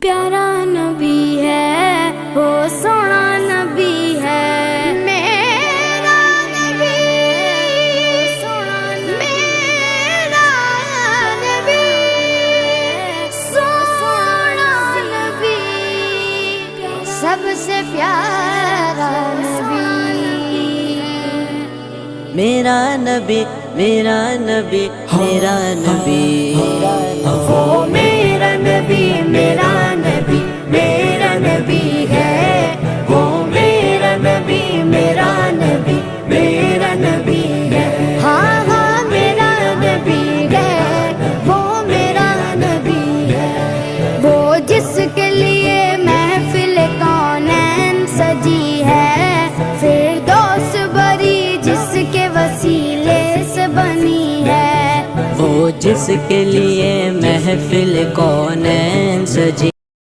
پیارا نبی ہے وہ سونا نبی ہے میرا نبی سونا میرا نبی سونا نبی سب سے پیارا نبی میرا نبی میرا نبی میرا نبی وہ میرا نبی میرا نبی میرا نبی ہے وہ میرا نبی میرا نبی میرا نبی ہے ہاں ہاں میرا نبی ہے وہ میرا نبی ہے وہ جس کے لیے محفل کونین سجی ہے فردوس بری جس کے وسیلے سے بنی ہے وہ جس کے لیے محفل کونین سجی